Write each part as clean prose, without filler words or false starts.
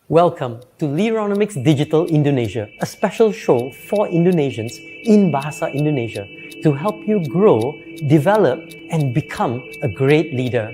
Welcome to Leronomics Digital Indonesia, a special show for Indonesians in Bahasa Indonesia to help you grow, develop, and become a great leader.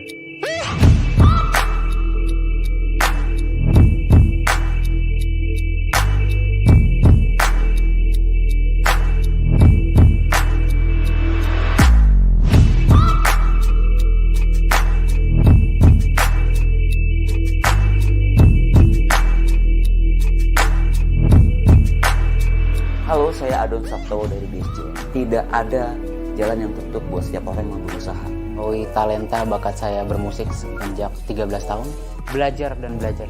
Halo, saya Adon Sabtowo dari BSJ. Tidak ada jalan yang tertutup buat setiap orang yang mau berusaha. Melalui talenta bakat saya bermusik sejak 13 tahun. Belajar dan belajar.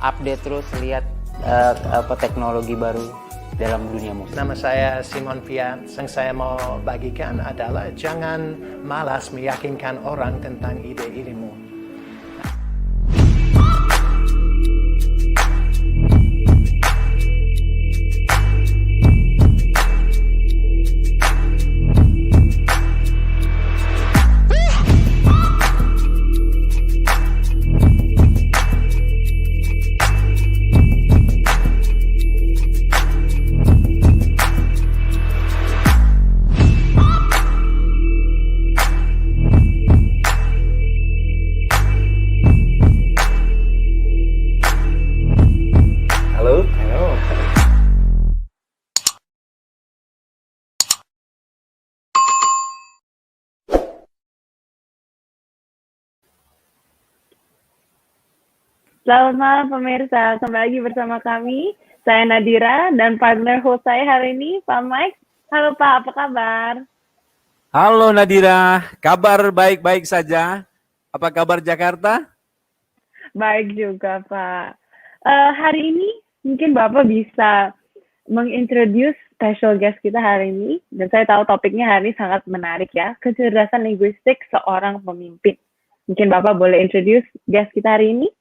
Update terus, lihat teknologi baru dalam dunia musik. Nama saya Simon Pian. Yang saya mau bagikan adalah jangan malas meyakinkan orang tentang ide-idemu. Selamat malam pemirsa, kembali lagi bersama kami. Saya Nadira dan partner host saya hari ini, Pak Mike. Halo Pak, apa kabar? Halo Nadira, kabar baik-baik saja. Apa kabar Jakarta? Baik juga Pak. Hari ini mungkin Bapak bisa mengintroduce special guest kita hari ini. Dan saya tahu topiknya hari ini sangat menarik ya, kecerdasan linguistik seorang pemimpin. Mungkin Bapak boleh introduce guest kita hari ini?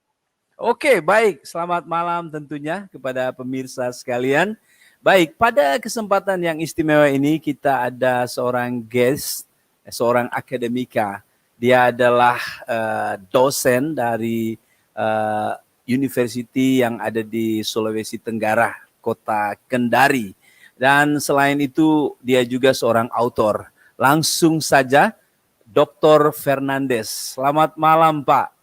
Oke, baik. Selamat malam tentunya kepada pemirsa sekalian. Baik, pada kesempatan yang istimewa ini kita ada seorang guest, seorang akademika. Dia adalah dosen dari university yang ada di Sulawesi Tenggara, kota Kendari. Dan selain itu dia juga seorang autor. Langsung saja, Dr. Fernandes. Selamat malam Pak.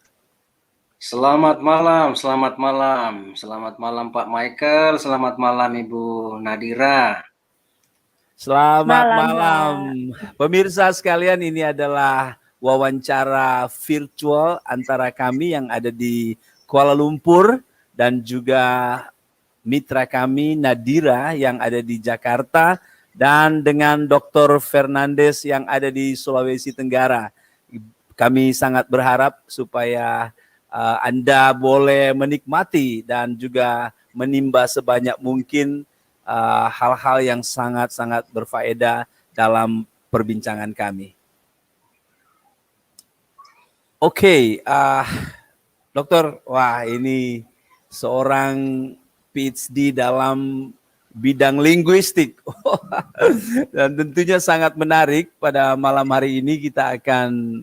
Selamat malam selamat malam Pak Michael, selamat malam Ibu Nadira. Selamat malam. Pemirsa sekalian, ini adalah wawancara virtual antara kami yang ada di Kuala Lumpur dan juga mitra kami Nadira yang ada di Jakarta dan dengan Dr. Fernandes yang ada di Sulawesi Tenggara. Kami sangat berharap supaya Anda boleh menikmati dan juga menimba sebanyak mungkin hal-hal yang sangat-sangat berfaedah dalam perbincangan kami. Oke, Dokter, wah ini seorang PhD dalam bidang linguistik. Dan tentunya sangat menarik. Pada malam hari ini kita akan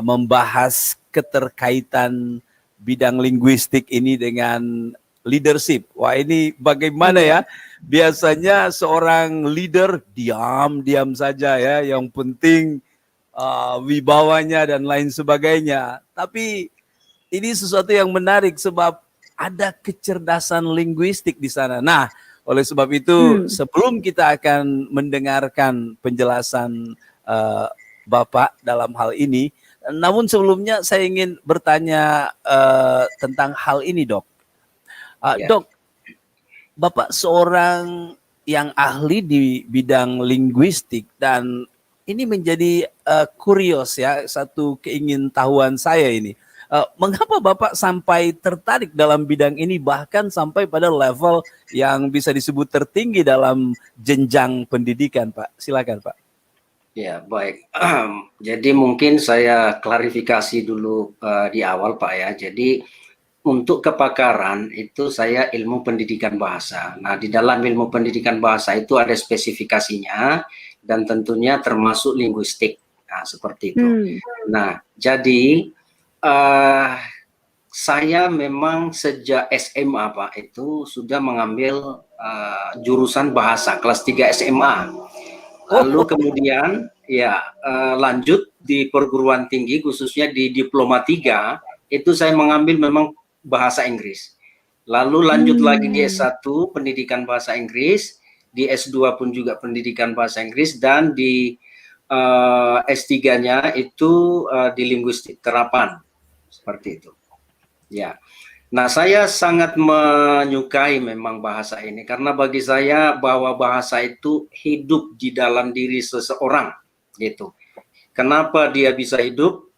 membahas keterkaitan bidang linguistik ini dengan leadership. Wah, ini bagaimana ya? Biasanya seorang leader diam saja ya, yang penting wibawanya dan lain sebagainya. Tapi ini sesuatu yang menarik sebab ada kecerdasan linguistik di sana. Nah, oleh sebab itu sebelum kita akan mendengarkan penjelasan Bapak dalam hal ini, namun sebelumnya saya ingin bertanya tentang hal ini, Dok. Dok, Bapak seorang yang ahli di bidang linguistik dan ini menjadi kurios ya, satu keingintahuan saya ini. Mengapa Bapak sampai tertarik dalam bidang ini bahkan sampai pada level yang bisa disebut tertinggi dalam jenjang pendidikan, Pak? Silakan, Pak. Ya, baik. Jadi mungkin saya klarifikasi dulu di awal Pak ya. Jadi untuk kepakaran itu saya ilmu pendidikan bahasa. Nah, di dalam ilmu pendidikan bahasa itu ada spesifikasinya dan tentunya termasuk linguistik. Nah, seperti itu. Nah, jadi saya memang sejak SMA Pak itu sudah mengambil jurusan bahasa kelas 3 SMA. Lalu kemudian ya lanjut di perguruan tinggi khususnya di Diploma 3 itu saya mengambil memang bahasa Inggris. Lalu lanjut lagi di S1 pendidikan bahasa Inggris, di S2 pun juga pendidikan bahasa Inggris, dan di S3-nya itu di linguistik terapan. Seperti itu. Ya. Nah, saya sangat menyukai memang bahasa ini karena bagi saya bahwa bahasa itu hidup di dalam diri seseorang gitu. Kenapa dia bisa hidup?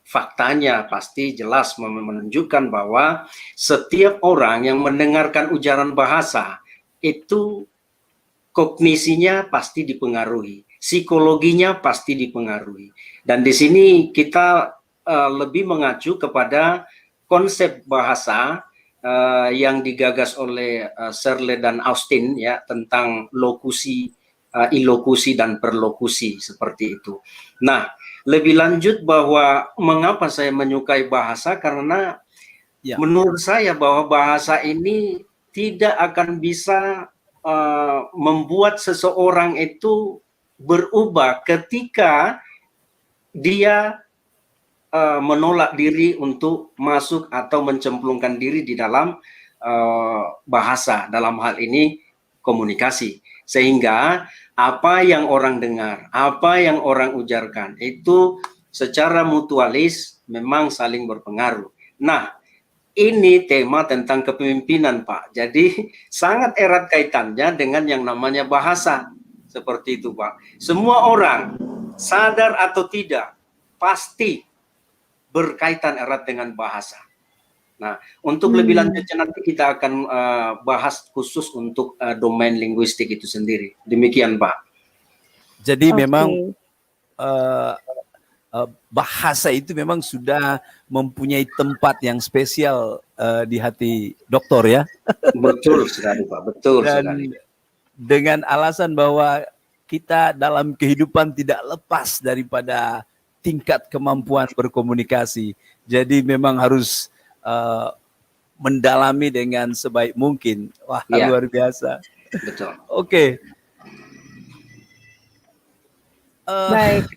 Faktanya pasti jelas menunjukkan bahwa setiap orang yang mendengarkan ujaran bahasa itu kognisinya pasti dipengaruhi, psikologinya pasti dipengaruhi. Dan di sini kita lebih mengacu kepada konsep bahasa yang digagas oleh Searle dan Austin ya tentang lokusi, ilokusi dan perlokusi seperti itu. Nah, lebih lanjut bahwa mengapa saya menyukai bahasa karena menurut saya bahwa bahasa ini tidak akan bisa membuat seseorang itu berubah ketika dia menolak diri untuk masuk atau mencemplungkan diri di dalam bahasa, dalam hal ini komunikasi. Sehingga apa yang orang dengar, apa yang orang ujarkan itu secara mutualis memang saling berpengaruh. Nah, ini tema tentang kepemimpinan, Pak. Jadi sangat erat kaitannya dengan yang namanya bahasa. Seperti itu, Pak. Semua orang, sadar atau tidak, pasti berkaitan erat dengan bahasa. Nah, untuk lebih lanjutnya nanti kita akan bahas khusus untuk domain linguistik itu sendiri. Demikian, Pak. Jadi memang bahasa itu memang sudah mempunyai tempat yang spesial di hati dokter ya. Betul sekali, Pak. Betul sekali. Dengan alasan bahwa kita dalam kehidupan tidak lepas daripada tingkat kemampuan berkomunikasi. Jadi memang harus mendalami dengan sebaik mungkin. Wah, luar biasa. Betul. Oke. Baik.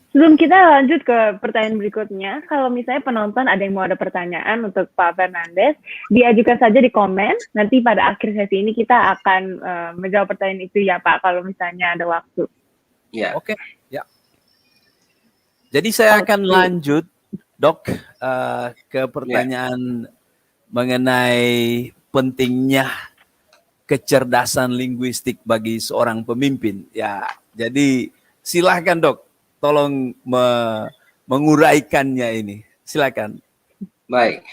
Sebelum kita lanjut ke pertanyaan berikutnya, kalau misalnya penonton ada yang mau ada pertanyaan untuk Pak Fernandes, diajukan saja di komen. Nanti pada akhir sesi ini kita akan menjawab pertanyaan itu ya Pak, kalau misalnya ada waktu. Ya. Oke. Ya. Jadi saya akan lanjut, Dok, ke pertanyaan mengenai pentingnya kecerdasan linguistik bagi seorang pemimpin. Ya, jadi silahkan Dok, tolong menguraikannya ini. Silakan. Baik.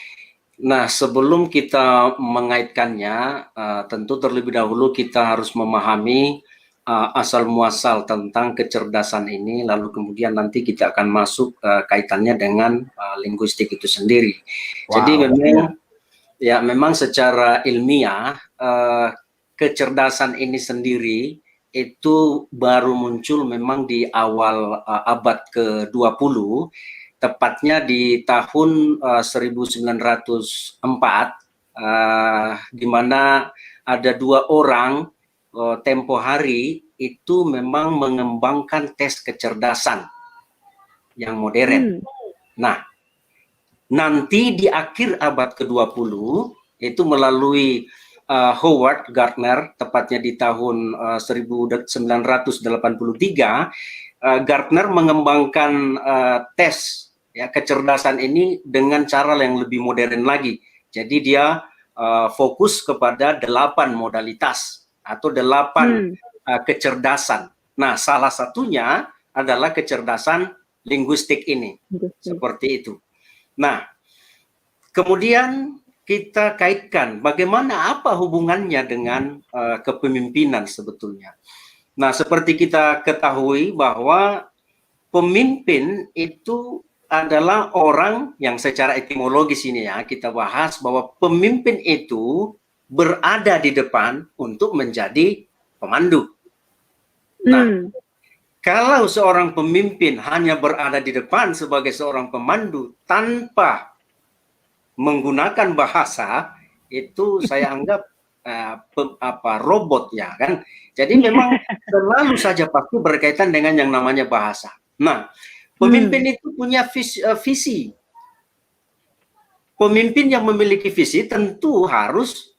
Nah, sebelum kita mengaitkannya, tentu terlebih dahulu kita harus memahami asal muasal tentang kecerdasan ini, lalu kemudian nanti kita akan masuk kaitannya dengan linguistik itu sendiri. Jadi memang secara ilmiah kecerdasan ini sendiri itu baru muncul memang di awal abad ke-20, tepatnya di tahun 1904, di mana ada dua orang tempo hari itu memang mengembangkan tes kecerdasan yang modern. Nah, nanti di akhir abad ke-20 itu melalui Howard Gardner, tepatnya di tahun 1983, Gardner mengembangkan tes ya kecerdasan ini dengan cara yang lebih modern lagi. Jadi dia fokus kepada 8 modalitas atau 8 kecerdasan. Nah, salah satunya adalah kecerdasan linguistik ini. Seperti itu. Nah, kemudian kita kaitkan bagaimana apa hubungannya dengan kepemimpinan sebetulnya. Nah, seperti kita ketahui bahwa pemimpin itu adalah orang yang secara etimologis ini ya, kita bahas bahwa pemimpin itu berada di depan untuk menjadi pemandu. Nah, kalau seorang pemimpin hanya berada di depan sebagai seorang pemandu tanpa menggunakan bahasa itu saya anggap robot ya kan. Jadi memang selalu saja pasti berkaitan dengan yang namanya bahasa. Nah, pemimpin itu punya visi. Pemimpin yang memiliki visi tentu harus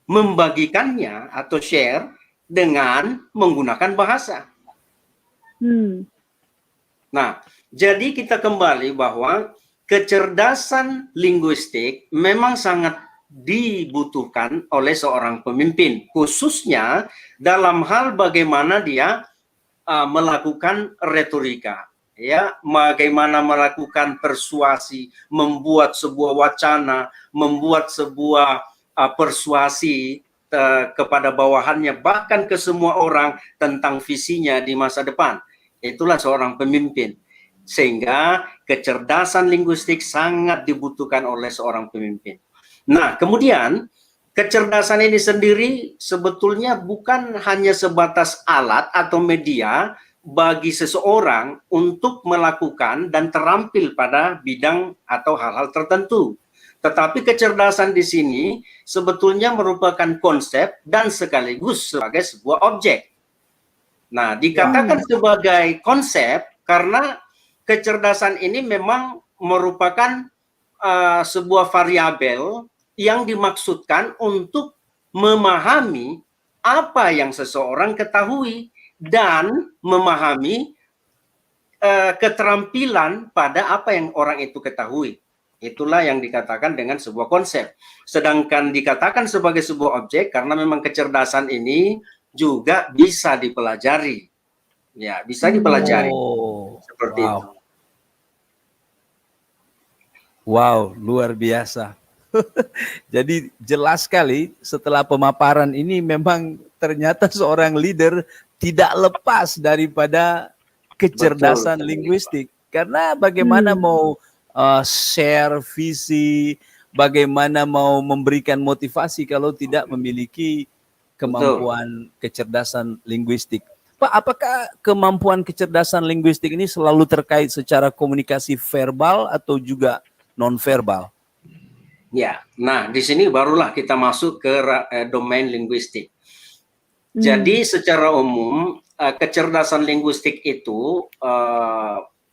membagikannya atau share dengan menggunakan bahasa. Nah, jadi kita kembali bahwa kecerdasan linguistik memang sangat dibutuhkan oleh seorang pemimpin, khususnya dalam hal bagaimana dia melakukan retorika, ya, bagaimana melakukan persuasi, membuat sebuah wacana, membuat sebuah persuasi kepada bawahannya, bahkan ke semua orang tentang visinya di masa depan. Itulah seorang pemimpin. Sehingga kecerdasan linguistik sangat dibutuhkan oleh seorang pemimpin. Nah, kemudian kecerdasan ini sendiri sebetulnya bukan hanya sebatas alat atau media bagi seseorang untuk melakukan dan terampil pada bidang atau hal-hal tertentu. Tetapi kecerdasan di sini sebetulnya merupakan konsep dan sekaligus sebagai sebuah objek. Nah, dikatakan sebagai konsep karena kecerdasan ini memang merupakan sebuah variabel yang dimaksudkan untuk memahami apa yang seseorang ketahui dan memahami keterampilan pada apa yang orang itu ketahui. Itulah yang dikatakan dengan sebuah konsep. Sedangkan dikatakan sebagai sebuah objek karena memang kecerdasan ini juga bisa dipelajari. Ya, bisa dipelajari. Seperti itu. Wow, luar biasa. Jadi jelas sekali setelah pemaparan ini memang ternyata seorang leader tidak lepas daripada kecerdasan linguistik. Karena bagaimana mau share visi, bagaimana mau memberikan motivasi kalau tidak memiliki kemampuan kecerdasan linguistik. Pak, apakah kemampuan kecerdasan linguistik ini selalu terkait secara komunikasi verbal atau juga non-verbal? Ya, nah di sini barulah kita masuk ke domain linguistik. Jadi secara umum kecerdasan linguistik itu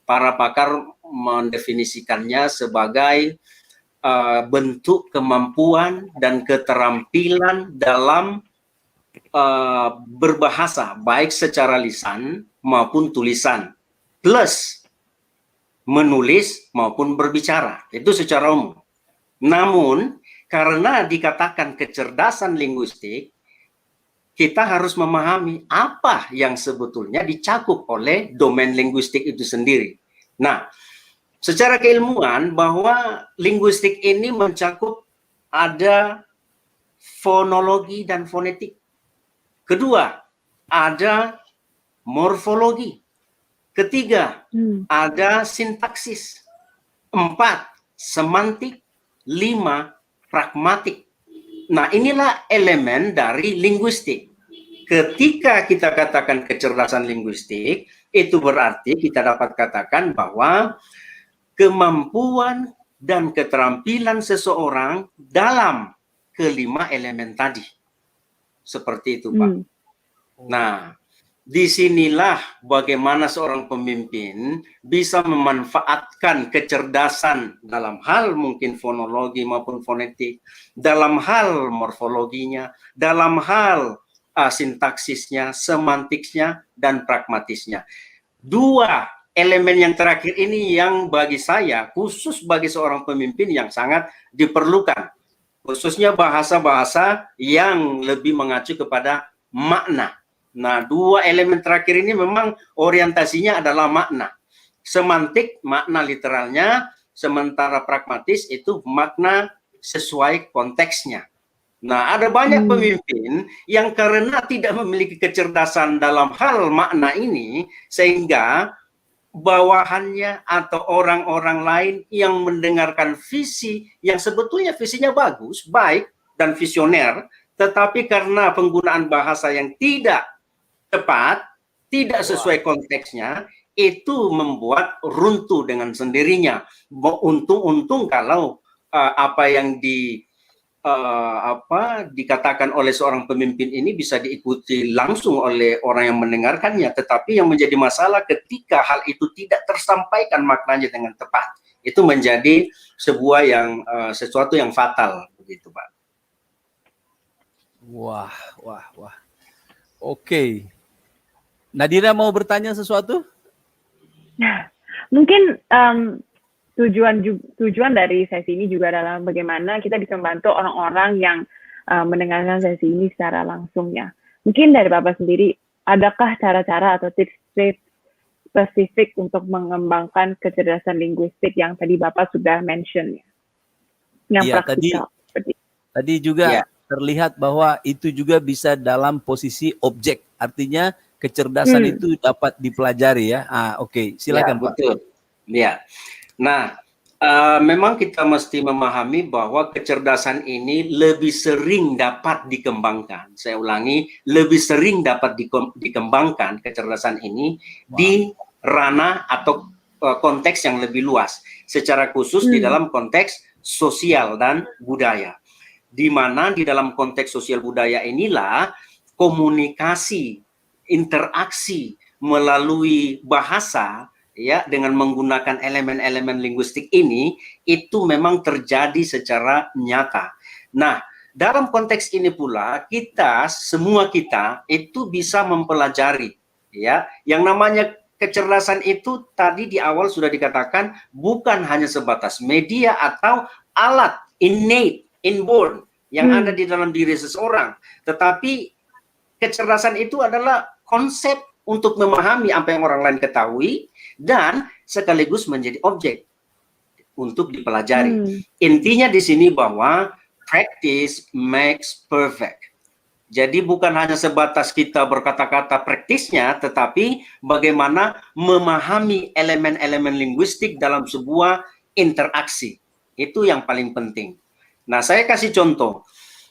para pakar mendefinisikannya sebagai bentuk kemampuan dan keterampilan dalam berbahasa, baik secara lisan maupun tulisan, plus menulis maupun berbicara. Itu secara umum. Namun, karena dikatakan kecerdasan linguistik, kita harus memahami apa yang sebetulnya dicakup oleh domain linguistik itu sendiri. Nah, secara keilmuan bahwa linguistik ini mencakup ada fonologi dan fonetik. Kedua, ada morfologi. Ketiga, ada sintaksis. 4, semantik. 5, pragmatik. Nah, inilah elemen dari linguistik. Ketika kita katakan kecerdasan linguistik, itu berarti kita dapat katakan bahwa kemampuan dan keterampilan seseorang dalam kelima elemen tadi. Seperti itu, Pak. Nah, disinilah bagaimana seorang pemimpin bisa memanfaatkan kecerdasan dalam hal mungkin fonologi maupun fonetik, dalam hal morfologinya, dalam hal sintaksisnya, semantiknya, dan pragmatisnya. 2 elemen yang terakhir ini yang bagi saya, khusus bagi seorang pemimpin yang sangat diperlukan. Khususnya bahasa-bahasa yang lebih mengacu kepada makna. Nah, 2 elemen terakhir ini memang orientasinya adalah makna. Semantik, makna literalnya, sementara pragmatis itu makna sesuai konteksnya. Nah, ada banyak pemimpin yang karena tidak memiliki kecerdasan dalam hal makna ini, sehingga bawahannya atau orang-orang lain yang mendengarkan visi yang sebetulnya visinya bagus, baik, dan visioner, tetapi karena penggunaan bahasa yang tidak tepat, tidak sesuai konteksnya, itu membuat runtuh dengan sendirinya. Untung-untung kalau apa yang dikatakan oleh seorang pemimpin ini bisa diikuti langsung oleh orang yang mendengarkannya, tetapi yang menjadi masalah ketika hal itu tidak tersampaikan maknanya dengan tepat, itu menjadi sebuah sesuatu yang fatal begitu, Pak. Wah. Oke. Nadira mau bertanya sesuatu? Mungkin tujuan dari sesi ini juga adalah bagaimana kita bisa membantu orang-orang yang mendengarkan sesi ini secara langsung ya. Mungkin dari Bapak sendiri, adakah cara-cara atau tips-tips spesifik untuk mengembangkan kecerdasan linguistik yang tadi Bapak sudah mention ya? Yang praktikal. Tadi juga terlihat bahwa itu juga bisa dalam posisi objek, artinya kecerdasan itu dapat dipelajari ya. Oke. Silakan Pak. Betul. Ya. Nah, memang kita mesti memahami bahwa kecerdasan ini lebih sering dapat dikembangkan. Saya ulangi, lebih sering dapat dikembangkan kecerdasan ini di ranah atau konteks yang lebih luas. Secara khusus di dalam konteks sosial dan budaya. Di mana di dalam konteks sosial budaya inilah komunikasi, interaksi melalui bahasa ya dengan menggunakan elemen-elemen linguistik ini itu memang terjadi secara nyata. Nah, dalam konteks ini pula semua kita itu bisa mempelajari ya. Yang namanya kecerdasan itu tadi di awal sudah dikatakan bukan hanya sebatas media atau alat innate, inborn yang ada di dalam diri seseorang, tetapi kecerdasan itu adalah konsep untuk memahami apa yang orang lain ketahui dan sekaligus menjadi objek untuk dipelajari. Intinya di sini bahwa practice makes perfect. Jadi bukan hanya sebatas kita berkata-kata praktisnya, tetapi bagaimana memahami elemen-elemen linguistik dalam sebuah interaksi. Itu yang paling penting. Nah, saya kasih contoh.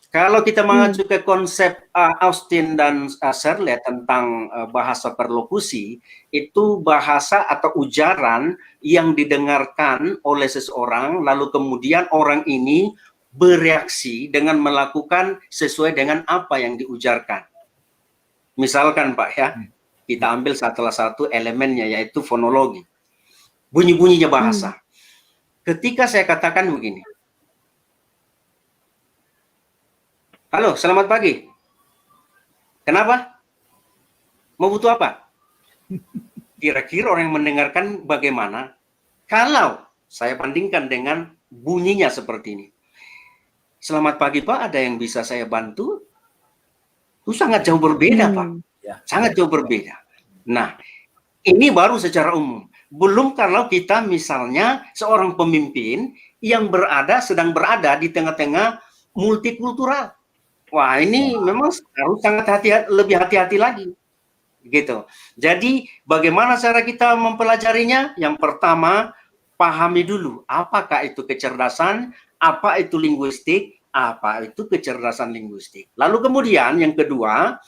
Kalau kita mengacu ke konsep Austin dan Searle tentang bahasa perlokusi, itu bahasa atau ujaran yang didengarkan oleh seseorang, lalu kemudian orang ini bereaksi dengan melakukan sesuai dengan apa yang diujarkan. Misalkan Pak ya, kita ambil salah satu elemennya yaitu fonologi, bunyi-bunyinya bahasa. Ketika saya katakan begini, halo, selamat pagi. Kenapa? Mau butuh apa? Kira-kira orang yang mendengarkan bagaimana? Kalau saya bandingkan dengan bunyinya seperti ini. Selamat pagi Pak, ada yang bisa saya bantu? Itu sangat jauh berbeda Pak. Sangat jauh berbeda. Nah, ini baru secara umum. Belum kalau kita misalnya seorang pemimpin yang sedang berada di tengah-tengah multikultural. Wah, ini memang harus sangat lebih hati-hati lagi. Gitu. Jadi, bagaimana cara kita mempelajarinya? Yang pertama, pahami dulu apakah itu kecerdasan, apa itu linguistik, apa itu kecerdasan linguistik. Lalu kemudian yang kedua,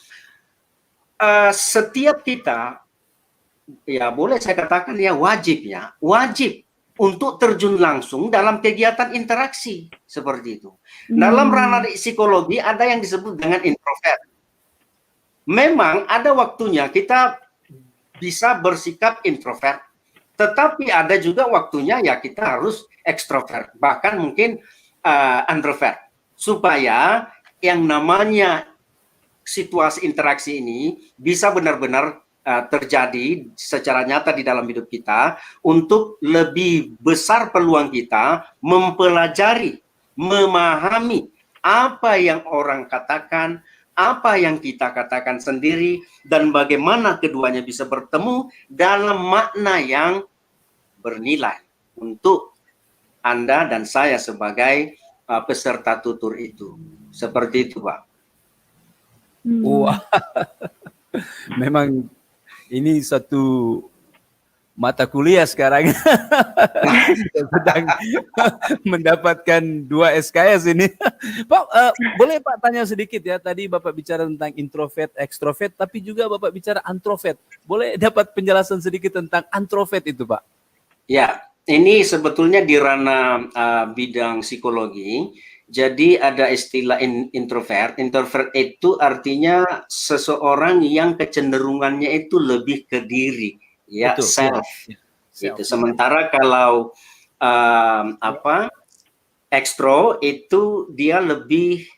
setiap kita, ya boleh saya katakan ya wajib untuk terjun langsung dalam kegiatan interaksi seperti itu. Dalam ranah psikologi ada yang disebut dengan introvert. Memang ada waktunya kita bisa bersikap introvert, tetapi ada juga waktunya ya kita harus ekstrovert, bahkan mungkin introvert, supaya yang namanya situasi interaksi ini bisa benar-benar terjadi secara nyata di dalam hidup kita, untuk lebih besar peluang kita mempelajari, memahami apa yang orang katakan, apa yang kita katakan sendiri, dan bagaimana keduanya bisa bertemu dalam makna yang bernilai untuk Anda dan saya sebagai peserta tutur itu. Seperti itu, Pak. Wah, memang ini satu mata kuliah sekarang. Sedang mendapatkan 2 SKS ini. Pak, boleh Pak tanya sedikit ya, tadi Bapak bicara tentang introvert, ekstrovert, tapi juga Bapak bicara antrovert. Boleh dapat penjelasan sedikit tentang antrovert itu Pak? Ya, ini sebetulnya di ranah bidang psikologi. Jadi ada istilah introvert. Introvert itu artinya seseorang yang kecenderungannya itu lebih ke diri, ya, Betul. self. Ya. Itu. Self. Sementara kalau ekstro itu dia lebih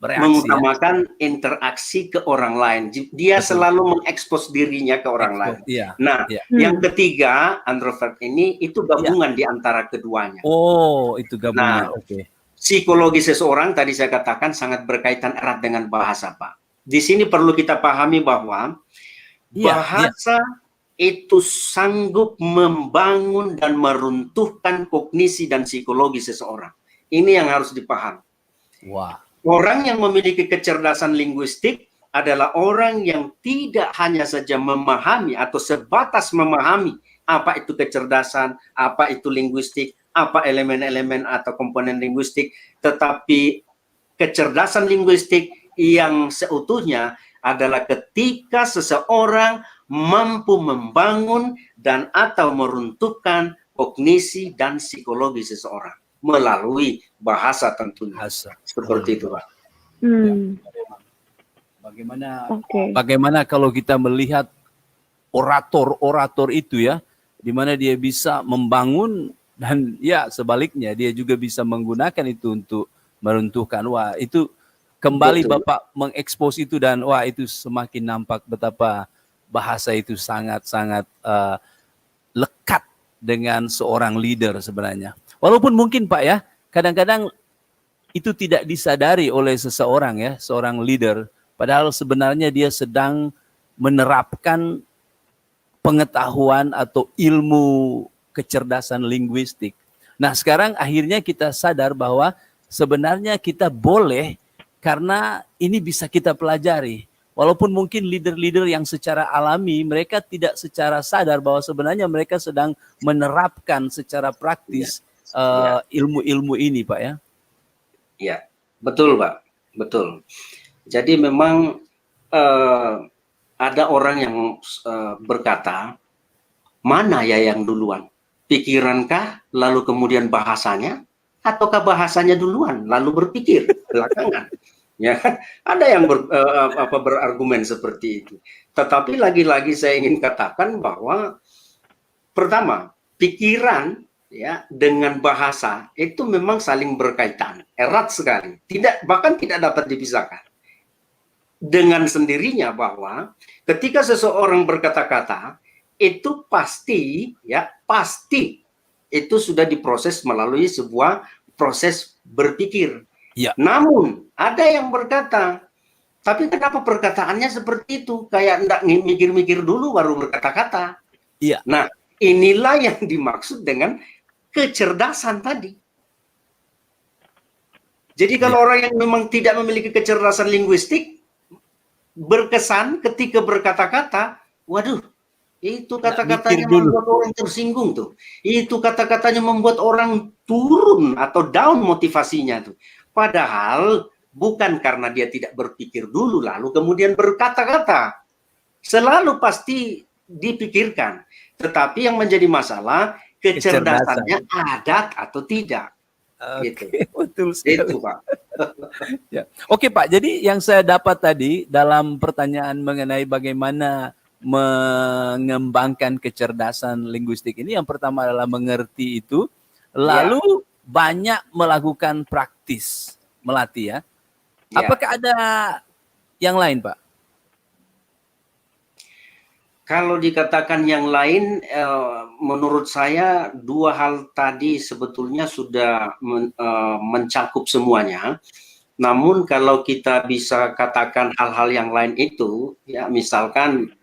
Bereaksi, mengutamakan interaksi ke orang lain. Dia Betul. selalu mengekspos dirinya ke orang lain. Iya. Nah, Iya. yang ketiga, introvert ini itu gabungan di antara keduanya. Oh, itu gabungan. Nah, Oke. psikologi seseorang tadi saya katakan sangat berkaitan erat dengan bahasa, Pak. Di sini perlu kita pahami bahwa bahasa itu sanggup membangun dan meruntuhkan kognisi dan psikologi seseorang. Ini yang harus dipahami. Wah. Orang yang memiliki kecerdasan linguistik adalah orang yang tidak hanya saja memahami atau sebatas memahami apa itu kecerdasan, apa itu linguistik, apa elemen-elemen atau komponen linguistik, tetapi kecerdasan linguistik yang seutuhnya adalah ketika seseorang mampu membangun dan atau meruntuhkan kognisi dan psikologi seseorang melalui bahasa tentunya. Bahasa. Seperti itu, Pak. Bagaimana kalau kita melihat orator itu ya, di mana dia bisa membangun dan ya sebaliknya dia juga bisa menggunakan itu untuk meruntuhkan. Wah, itu kembali Betul. Bapak mengekspos itu dan wah itu semakin nampak betapa bahasa itu sangat-sangat lekat dengan seorang leader sebenarnya. Walaupun mungkin Pak ya, kadang-kadang itu tidak disadari oleh seseorang ya, seorang leader. Padahal sebenarnya dia sedang menerapkan pengetahuan atau ilmu kecerdasan linguistik. Nah sekarang akhirnya kita sadar bahwa sebenarnya kita boleh karena ini bisa kita pelajari. Walaupun mungkin leader-leader yang secara alami mereka tidak secara sadar bahwa sebenarnya mereka sedang menerapkan secara praktis ilmu-ilmu ini, Pak ya. Ya, betul, Pak. Betul. Jadi memang ada orang yang berkata, mana ya yang duluan? Pikirankah, lalu kemudian bahasanya? Ataukah bahasanya duluan, lalu berpikir belakangan? Ya, ada yang berargumen seperti itu. Tetapi lagi-lagi saya ingin katakan bahwa pertama, pikiran ya dengan bahasa itu memang saling berkaitan, erat sekali. Bahkan tidak dapat dipisahkan. Dengan sendirinya bahwa ketika seseorang berkata-kata itu pasti itu sudah diproses melalui sebuah proses berpikir. Ya. Namun ada yang berkata, tapi kenapa perkataannya seperti itu? Kayak enggak mikir-mikir dulu baru berkata-kata. Iya. Nah, inilah yang dimaksud dengan kecerdasan tadi. Jadi kalau orang yang memang tidak memiliki kecerdasan linguistik, berkesan ketika berkata-kata, waduh, itu kata-katanya membuat orang tersinggung tuh. Itu kata-katanya membuat orang turun atau down motivasinya tuh. Padahal bukan karena dia tidak berpikir dulu lalu kemudian berkata-kata. Selalu pasti dipikirkan. Tetapi yang menjadi masalah kecerdasannya ada atau tidak. Gitu. Betul sekali. Itu, Pak. Ya. Oke Pak, jadi yang saya dapat tadi dalam pertanyaan mengenai bagaimana mengembangkan kecerdasan linguistik ini, yang pertama adalah mengerti itu, lalu banyak melakukan praktis, melatih ya. Apakah ada yang lain, Pak? Kalau dikatakan yang lain, menurut saya dua hal tadi sebetulnya sudah mencakup semuanya. Namun kalau kita bisa katakan hal-hal yang lain itu, ya misalkan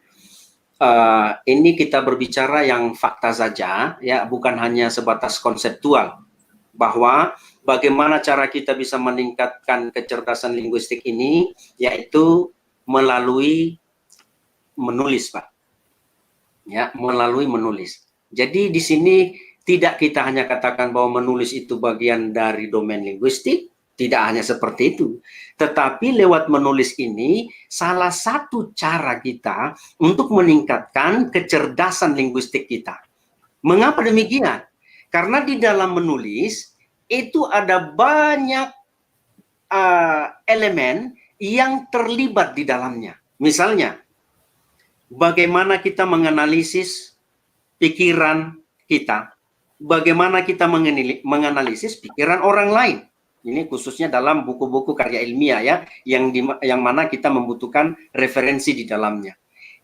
ini kita berbicara yang fakta saja, ya bukan hanya sebatas konseptual, bahwa bagaimana cara kita bisa meningkatkan kecerdasan linguistik ini, yaitu melalui menulis, Pak. Ya, melalui menulis. Jadi di sini tidak kita hanya katakan bahwa menulis itu bagian dari domain linguistik, tidak hanya seperti itu. Tetapi lewat menulis ini salah satu cara kita untuk meningkatkan kecerdasan linguistik kita. Mengapa demikian? Karena di dalam menulis itu ada banyak elemen yang terlibat di dalamnya. Misalnya, bagaimana kita menganalisis pikiran kita, bagaimana kita menganalisis pikiran orang lain. Ini khususnya dalam buku-buku karya ilmiah ya, yang mana kita membutuhkan referensi di dalamnya.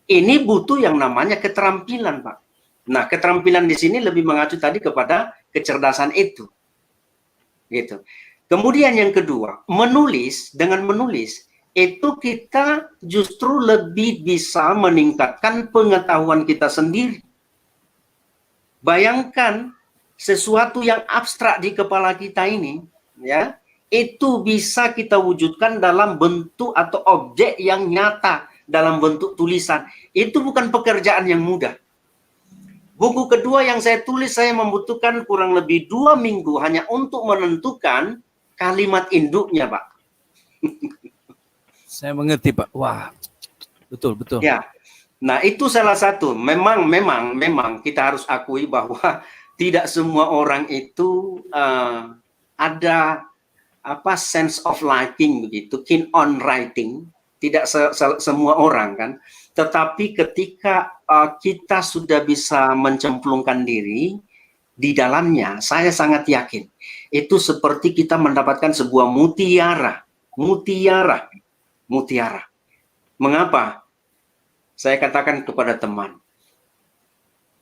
Ini butuh yang namanya keterampilan, Pak. Nah, keterampilan di sini lebih mengacu tadi kepada kecerdasan itu. Gitu. Kemudian yang kedua, dengan menulis itu kita justru lebih bisa meningkatkan pengetahuan kita sendiri. Bayangkan sesuatu yang abstrak di kepala kita ini, ya, itu bisa kita wujudkan dalam bentuk atau objek yang nyata, dalam bentuk tulisan. Itu bukan pekerjaan yang mudah. Buku kedua yang saya tulis, saya membutuhkan kurang lebih 2 minggu hanya untuk menentukan kalimat induknya, Pak. Saya mengerti, Pak. Wah, betul. Ya, nah itu salah satu. Memang kita harus akui bahwa tidak semua orang itu ada sense of liking begitu, keen on writing. Tidak semua orang kan. Tetapi ketika kita sudah bisa mencemplungkan diri di dalamnya, saya sangat yakin itu seperti kita mendapatkan sebuah mutiara. Mengapa? Saya katakan kepada teman,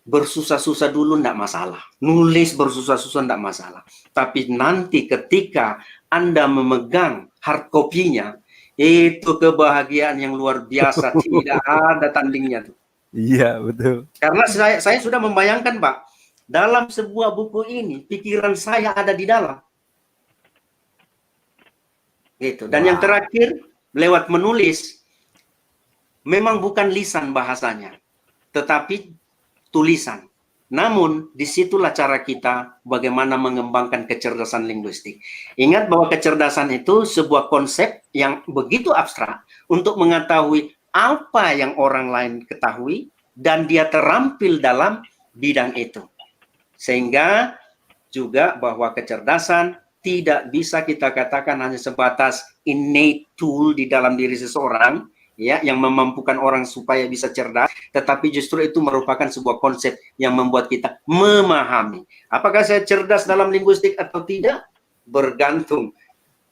bersusah-susah dulu enggak masalah. Nulis bersusah-susah enggak masalah. Tapi nanti ketika Anda memegang hard copy-nya, itu kebahagiaan yang luar biasa, tidak ada tandingnya tuh. Iya, betul. Karena saya sudah membayangkan, Pak, dalam sebuah buku ini pikiran saya ada di dalam. Gitu. Dan yang terakhir, lewat menulis, memang bukan lisan bahasanya, tetapi tulisan. Namun, disitulah cara kita bagaimana mengembangkan kecerdasan linguistik. Ingat bahwa kecerdasan itu sebuah konsep yang begitu abstrak untuk mengetahui apa yang orang lain ketahui dan dia terampil dalam bidang itu. Sehingga juga bahwa kecerdasan tidak bisa kita katakan hanya sebatas innate tool di dalam diri seseorang, ya, yang memampukan orang supaya bisa cerdas, tetapi justru itu merupakan sebuah konsep yang membuat kita memahami. Apakah saya cerdas dalam linguistik atau tidak? Bergantung.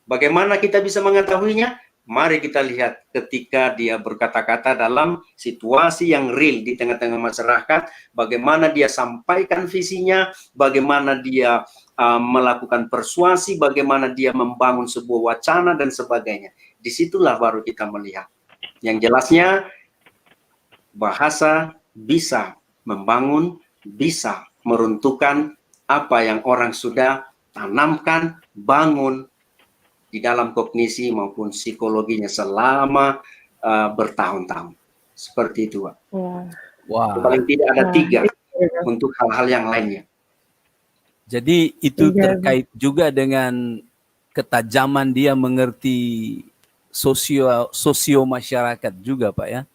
Bagaimana kita bisa mengetahuinya? Mari kita lihat ketika dia berkata-kata dalam situasi yang real di tengah-tengah masyarakat, bagaimana dia sampaikan visinya, bagaimana dia melakukan persuasi, bagaimana dia membangun sebuah wacana dan sebagainya. Disitulah baru kita melihat. Yang jelasnya, bahasa bisa membangun, bisa meruntuhkan apa yang orang sudah tanamkan, bangun di dalam kognisi maupun psikologinya selama bertahun-tahun. Seperti itu, Pak. Wah. Paling tidak ada 3 untuk hal-hal yang lainnya. Jadi itu terkait juga dengan ketajaman dia mengerti sosio masyarakat juga, Pak, ya?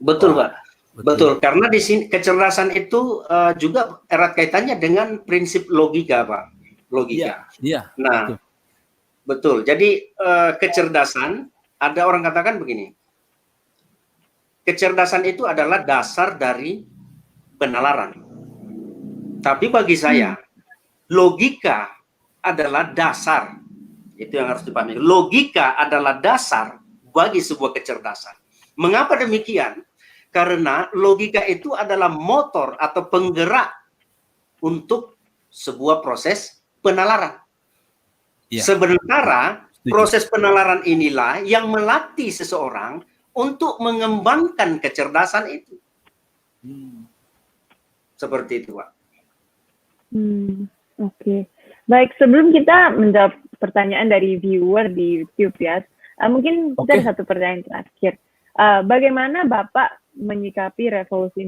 Betul, Pak. Betul. Karena di sini kecerdasan itu juga erat kaitannya dengan prinsip logika, Pak. Logika. Iya. Nah, betul. Jadi kecerdasan, ada orang katakan begini. Kecerdasan itu adalah dasar dari penalaran. Tapi bagi saya, logika adalah dasar. Itu yang harus dipahami. Logika adalah dasar bagi sebuah kecerdasan. Mengapa demikian? Karena logika itu adalah motor atau penggerak untuk sebuah proses penalaran. Ya. Sementara proses penalaran inilah yang melatih seseorang untuk mengembangkan kecerdasan itu. Seperti itu, Pak. Oke. Baik, sebelum kita menjawab pertanyaan dari viewer di YouTube ya, mungkin kita ada satu pertanyaan terakhir. Bagaimana Bapak menyikapi revolusi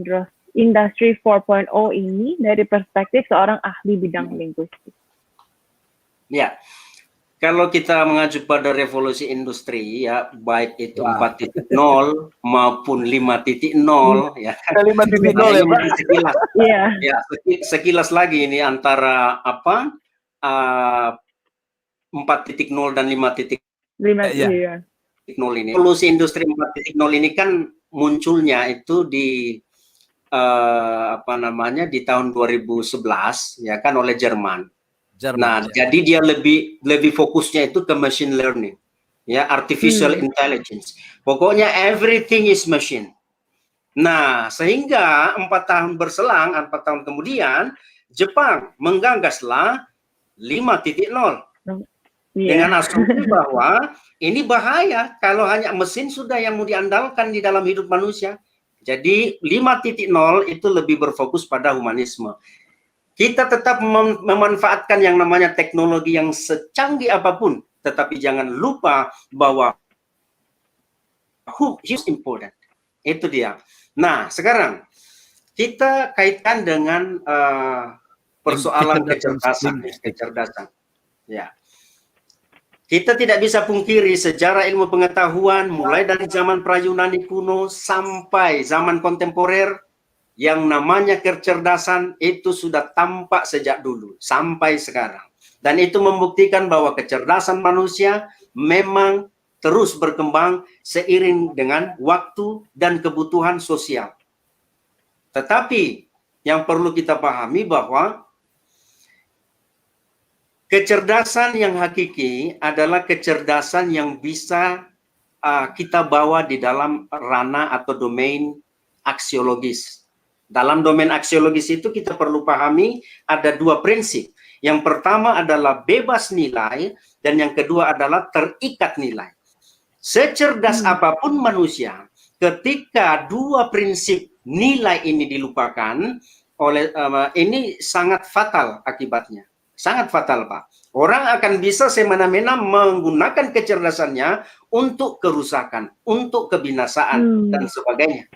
industri 4.0 ini dari perspektif seorang ahli bidang linguistik? Ya, kalau kita mengacu pada revolusi industri ya, baik itu Wah. 4.0 maupun 5.0 ya. Ada 5.0 ya, Pak? Sekilas, Iya. ya, sekilas lagi ini antara 4.0 dan 5.0 Iya. Iya. ini. Revolusi industri 4.0 ini kan munculnya itu di di tahun 2011 ya kan oleh Jerman. Nah, jadi dia lebih fokusnya itu ke machine learning, ya, artificial intelligence. Pokoknya everything is machine. Nah, sehingga 4 tahun kemudian, Jepang menggagaslah 5.0 dengan asumsi bahwa ini bahaya kalau hanya mesin sudah yang mau diandalkan di dalam hidup manusia. Jadi 5.0 itu lebih berfokus pada humanisme. Kita tetap memanfaatkan yang namanya teknologi yang secanggih apapun, tetapi jangan lupa bahwa who is important. Itu dia. Nah, sekarang kita kaitkan dengan persoalan kecerdasan. Ya. Kita tidak bisa pungkiri sejarah ilmu pengetahuan mulai dari zaman pra-Yunani kuno sampai zaman kontemporer, yang namanya kecerdasan itu sudah tampak sejak dulu sampai sekarang. Dan itu membuktikan bahwa kecerdasan manusia memang terus berkembang seiring dengan waktu dan kebutuhan sosial. Tetapi yang perlu kita pahami bahwa kecerdasan yang hakiki adalah kecerdasan yang bisa kita bawa di dalam ranah atau domain aksiologis. Dalam domain aksiologis itu kita perlu pahami ada 2 prinsip. Yang pertama adalah bebas nilai dan yang kedua adalah terikat nilai. Secerdas apapun manusia, ketika 2 prinsip nilai ini dilupakan, ini sangat fatal akibatnya. Sangat fatal, Pak. Orang akan bisa semena-mena menggunakan kecerdasannya untuk kerusakan, untuk kebinasaan, dan sebagainya.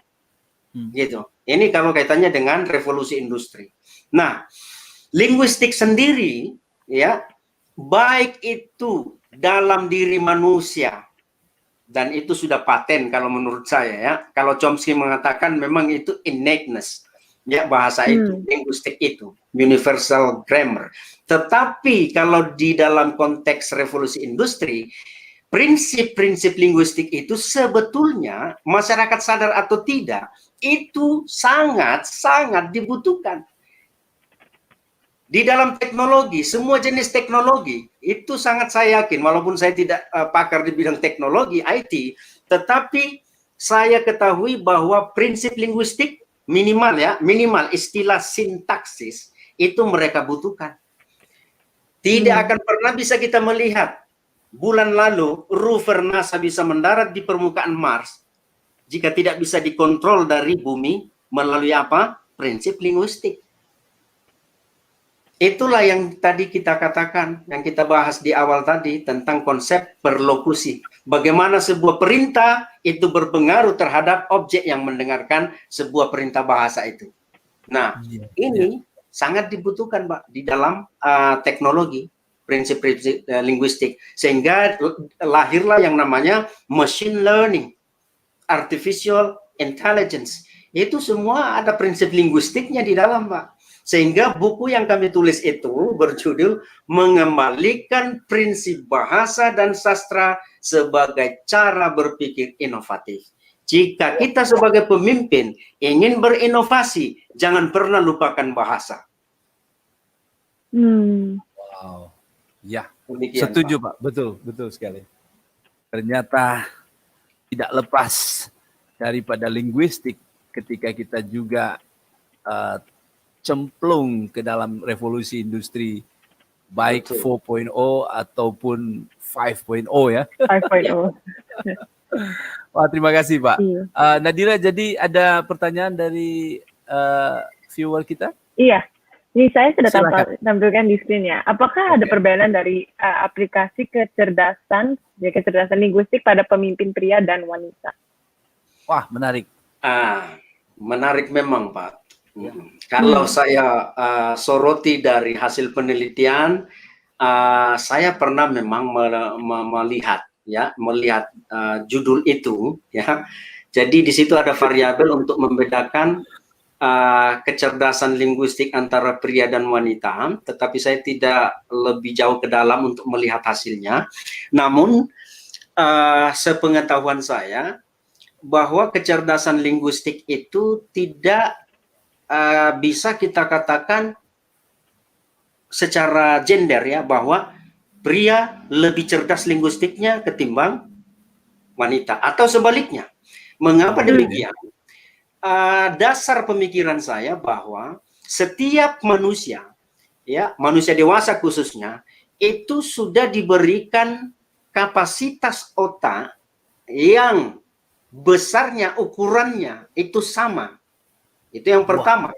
Gitu. Ini kalau kaitannya dengan revolusi industri. Nah, linguistik sendiri, ya, baik itu dalam diri manusia, dan itu sudah paten kalau menurut saya, ya. Kalau Chomsky mengatakan memang itu innateness, ya, bahasa itu, linguistik itu, universal grammar. Tetapi kalau di dalam konteks revolusi industri, prinsip-prinsip linguistik itu sebetulnya masyarakat sadar atau tidak, itu sangat-sangat dibutuhkan. Di dalam teknologi, semua jenis teknologi, itu sangat saya yakin, walaupun saya tidak pakar di bidang teknologi, IT, tetapi saya ketahui bahwa prinsip linguistik minimal istilah sintaksis, itu mereka butuhkan. Tidak akan pernah bisa kita melihat bulan lalu rover NASA bisa mendarat di permukaan Mars jika tidak bisa dikontrol dari bumi melalui apa? Prinsip linguistik. Itulah yang tadi kita katakan, yang kita bahas di awal tadi tentang konsep perlokusi. Bagaimana sebuah perintah itu berpengaruh terhadap objek yang mendengarkan sebuah perintah bahasa itu. Nah, ini sangat dibutuhkan, Pak, di dalam teknologi, prinsip-prinsip linguistik. Sehingga lahirlah yang namanya machine learning, artificial intelligence. Itu semua ada prinsip linguistiknya di dalam, Pak. Sehingga buku yang kami tulis itu berjudul Mengembalikan Prinsip Bahasa dan Sastra sebagai Cara Berpikir Inovatif. Jika kita sebagai pemimpin ingin berinovasi, jangan pernah lupakan bahasa. Wow, ya, demikian, setuju, Pak. Pak. Betul sekali. Ternyata tidak lepas daripada linguistik ketika kita juga cemplung ke dalam revolusi industri, baik 4.0 ataupun 5.0 ya. 5.0. Wah, terima kasih, Pak. Iya. Nadira, jadi ada pertanyaan dari viewer kita? Iya, ini saya sudah Silakan. tampilkan di screen ya. Apakah ada perbedaan dari aplikasi kecerdasan linguistik pada pemimpin pria dan wanita? Wah, menarik. Menarik memang, Pak. Kalau saya soroti dari hasil penelitian, saya pernah memang melihat judul itu ya. Jadi di situ ada variabel untuk membedakan kecerdasan linguistik antara pria dan wanita, tetapi saya tidak lebih jauh ke dalam untuk melihat hasilnya. Namun sepengetahuan saya bahwa kecerdasan linguistik itu tidak bisa kita katakan secara gender ya, bahwa pria lebih cerdas linguistiknya ketimbang wanita atau sebaliknya. Mengapa demikian? Dasar pemikiran saya bahwa setiap manusia, ya manusia dewasa khususnya, itu sudah diberikan kapasitas otak yang besarnya, ukurannya itu sama. Itu yang pertama.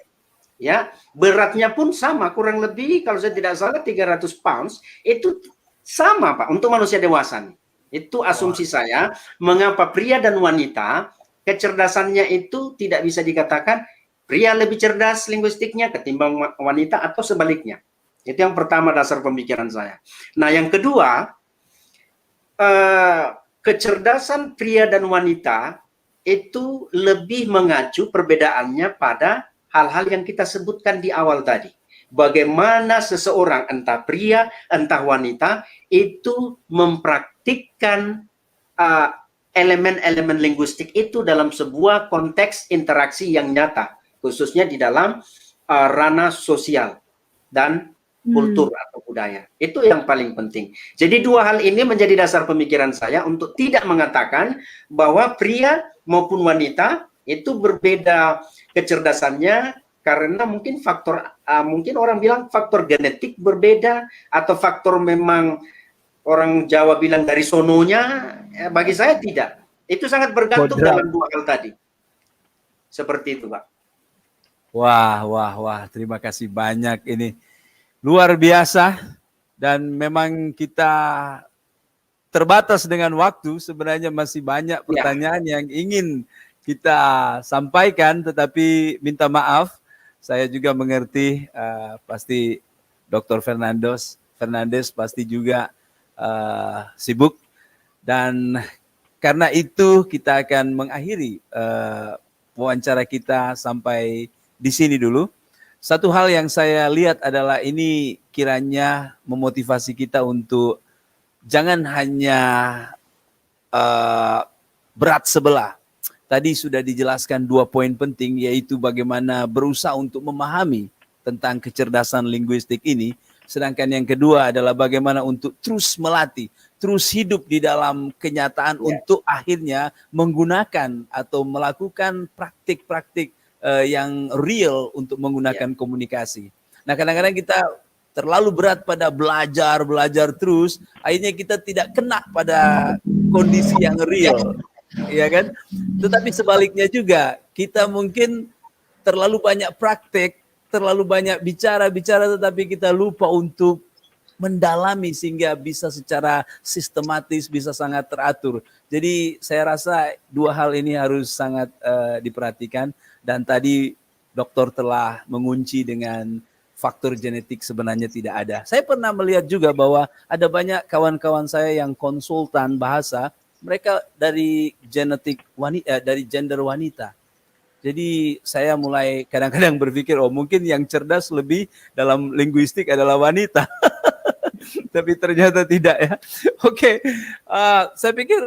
Ya, beratnya pun sama, kurang lebih kalau saya tidak salah 300 pounds, itu sama Pak untuk manusia dewasa nih. Itu asumsi saya, mengapa pria dan wanita kecerdasannya itu tidak bisa dikatakan pria lebih cerdas linguistiknya ketimbang wanita atau sebaliknya. Itu yang pertama dasar pemikiran saya. Nah, yang kedua, kecerdasan pria dan wanita itu lebih mengacu perbedaannya pada hal-hal yang kita sebutkan di awal tadi. Bagaimana seseorang, entah pria, entah wanita, itu mempraktikkan elemen-elemen linguistik itu dalam sebuah konteks interaksi yang nyata, khususnya di dalam ranah sosial dan kultur atau budaya. Itu yang paling penting. Jadi dua hal ini menjadi dasar pemikiran saya untuk tidak mengatakan bahwa pria maupun wanita itu berbeda kecerdasannya karena mungkin faktor, mungkin orang bilang faktor genetik berbeda atau faktor memang orang Jawa bilang dari sononya, bagi saya tidak. Itu sangat bergantung dalam dua hal tadi. Seperti itu, Pak. Wah. Terima kasih banyak ini. Luar biasa. Dan memang kita terbatas dengan waktu. Sebenarnya masih banyak pertanyaan yang ingin kita sampaikan. Tetapi minta maaf. Saya juga mengerti pasti Dr. Fernandes pasti juga sibuk, dan karena itu kita akan mengakhiri wawancara kita sampai di sini dulu. Satu hal yang saya lihat adalah ini kiranya memotivasi kita untuk jangan hanya berat sebelah. Tadi sudah dijelaskan 2 poin penting, yaitu bagaimana berusaha untuk memahami tentang kecerdasan linguistik ini. Sedangkan yang kedua adalah bagaimana untuk terus melatih, terus hidup di dalam kenyataan untuk akhirnya menggunakan atau melakukan praktik-praktik yang real untuk menggunakan komunikasi. Nah, kadang-kadang kita terlalu berat pada belajar terus, akhirnya kita tidak kena pada kondisi yang real, ya kan? Tetapi sebaliknya juga, kita mungkin terlalu banyak praktik, terlalu banyak bicara, tetapi kita lupa untuk mendalami sehingga bisa secara sistematis, bisa sangat teratur. Jadi saya rasa 2 hal ini harus sangat diperhatikan. Dan tadi dokter telah mengunci dengan faktor genetik sebenarnya tidak ada. Saya pernah melihat juga bahwa ada banyak kawan-kawan saya yang konsultan bahasa, mereka dari genetik wanita, dari gender wanita. Jadi saya mulai kadang-kadang berpikir, oh mungkin yang cerdas lebih dalam linguistik adalah wanita. Tapi ternyata tidak ya. Oke, saya pikir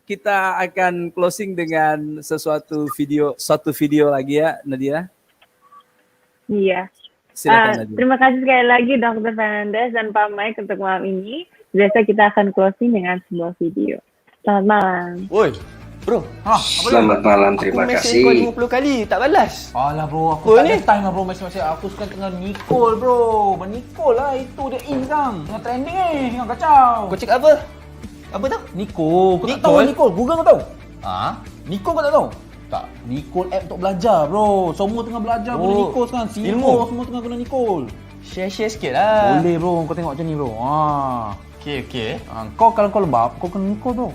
kita akan closing dengan satu video lagi ya, Nadia. Iya. Silakan, Nadia. Terima kasih sekali lagi Dr. Fernandes dan Pak Mike untuk malam ini. Biasa kita akan closing dengan sebuah video. Selamat malam. Woi, bro. Selamat malam, terima kasih. Aku message kau 50 kali, tak balas. Alah bro, aku tak ada time lah bro message. Aku sekarang tengah Nicole bro. Nicole lah, itu dia in sekarang. Tengah trending tengah kacau. Kau cakap apa? Apa tu? Nicole, kau tak tahu Nicole? Google kau tahu? Nicole kau tak tahu? Tak, Nicole app untuk belajar bro. Semua tengah belajar guna Nicole sekarang. Ilmu semua tengah guna Nicole. Share sikit lah. Boleh bro, kau tengok macam ni bro. Okay. Kau kalau kau lembab, kau kena Nicole bro.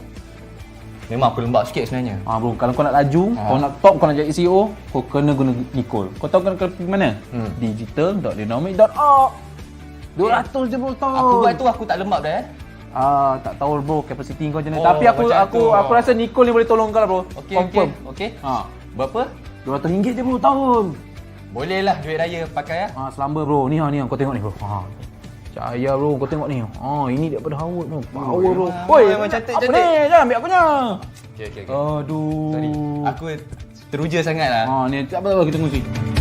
Memang aku lembab sikit sebenarnya. Bro, kalau kau nak laju, kau nak top, kau nak jadi CEO, kau kena guna Nicole. Kau tahu kena pergi mana? Digital.dynamic.org. 200 je bro tahun. Aku buat tu aku tak lembab dah Tak tahu bro kapasiti kau macam mana. Oh, Tapi aku macam aku tu. aku rasa Nicole ni boleh tolong kau lah bro. Okey, Confirm. okey. Ha. Berapa? RM200 je bro tahun. Boleh lah duit raya pakai Selamba bro. Ni kau tengok ni bro. Percaya bro, kau tengok ni. Ini daripada Howard bro. Power bro. Woi, memang cantik, apa cantik. ni? Jangan ambil aku nya. Okey. Aduh. Sorry. Aku teruja sangat lah. Ni tak apa kita tunggu sini.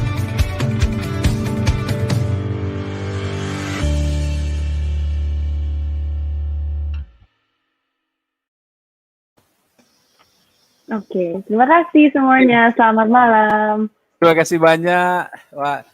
Oke, terima kasih semuanya. Selamat malam. Terima kasih banyak. Wah,